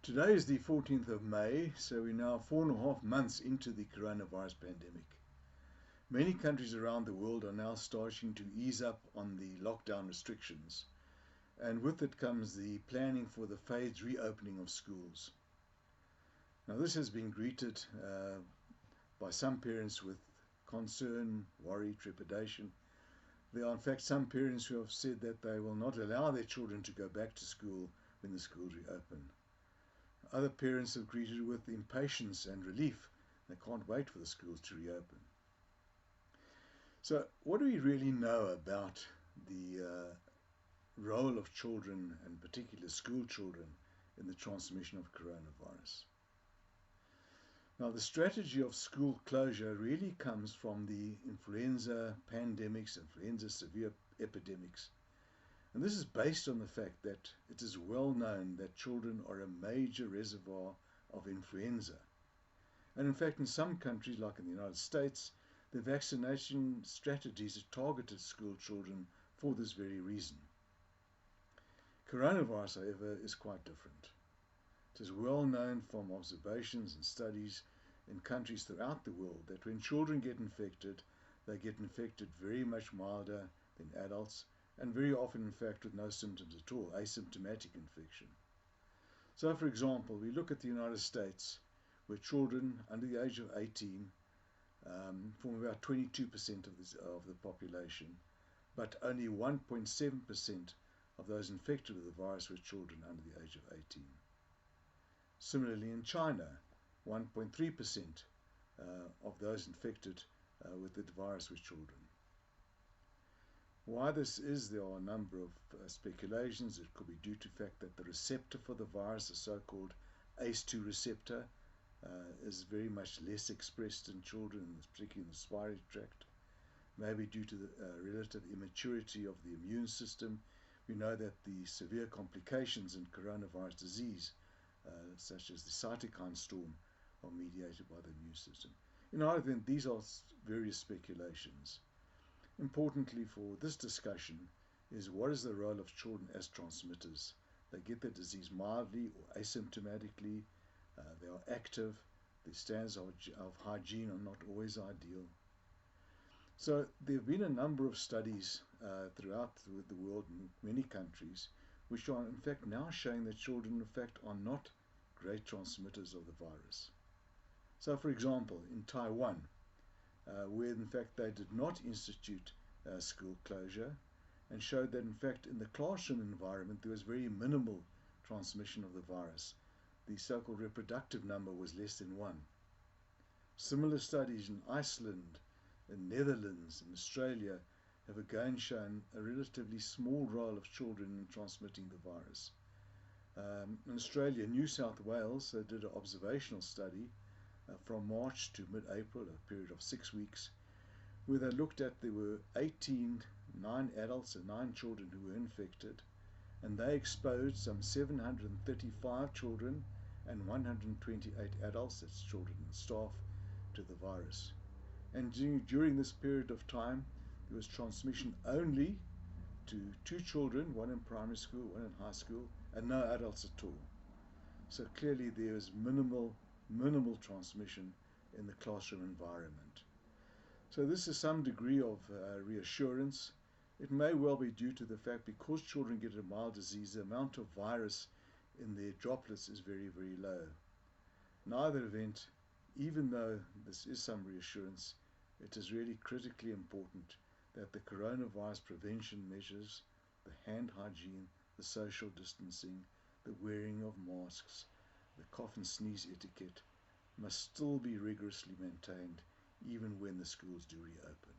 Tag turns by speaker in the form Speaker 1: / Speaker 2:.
Speaker 1: Today is the 14th of May, so we're now 4.5 months into the coronavirus pandemic. Many countries around the world are now starting to ease up on the lockdown restrictions, and with it comes the planning for the phased reopening of schools. Now, this has been greeted by some parents with concern, worry, trepidation. There are in fact some parents who have said that they will not allow their children to go back to school when the schools reopen. Other parents have greeted it with impatience and relief. They can't wait for the schools to reopen. So what do we really know about the role of children, and particularly school children, in the transmission of coronavirus? Now, the strategy of school closure really comes from the influenza pandemics, influenza severe epidemics. And this is based on the fact that it is well known that children are a major reservoir of influenza. And in fact, in some countries, like in the United States, the vaccination strategies have targeted school children for this very reason. Coronavirus, however, is quite different. It is well known from observations and studies in countries throughout the world that when children get infected, they get infected very much milder than adults, and very often, in fact, with no symptoms at all, asymptomatic infection. So, for example, we look at the United States, where children under the age of 18 form about 22% of the population, but only 1.7% of those infected with the virus were children under the age of 18. Similarly, in China, 1.3% of those infected with the virus were children. Why this is, there are a number of speculations. It could be due to the fact that the receptor for the virus, the so-called ACE2 receptor, is very much less expressed in children, particularly in the respiratory tract. Maybe due to the relative immaturity of the immune system. We know that the severe complications in coronavirus disease, such as the cytokine storm, are mediated by the immune system. In either event, these are various speculations. Importantly for this discussion is what is the role of children as transmitters. They get the disease mildly or asymptomatically, they are active, the standards of hygiene are not always ideal. So there have been a number of studies throughout the world in many countries which are in fact now showing that children in fact are not great transmitters of the virus. So for example, in Taiwan, where in fact they did not institute school closure, and showed that in fact in the classroom environment there was very minimal transmission of the virus. The so-called reproductive number was less than 1. Similar studies in Iceland, in Netherlands, in Australia have again shown a relatively small role of children in transmitting the virus. In Australia, New South Wales did an observational study from March to mid-April, a period of 6 weeks, where they looked at, there were 9 adults and 9 children who were infected, and they exposed some 735 children and 128 adults, that's children and staff, to the virus. And during this period of time, there was transmission only to 2 children, 1 in primary school, 1 in high school, and no adults at all. So clearly there is minimal transmission in the classroom environment. So this is some degree of reassurance. It may well be due to the fact because children get a mild disease, the amount of virus in their droplets is very, very low. In either event, even though this is some reassurance, it is really critically important that the coronavirus prevention measures, the hand hygiene, the social distancing, the wearing of masks, the cough and sneeze etiquette must still be rigorously maintained even when the schools do reopen.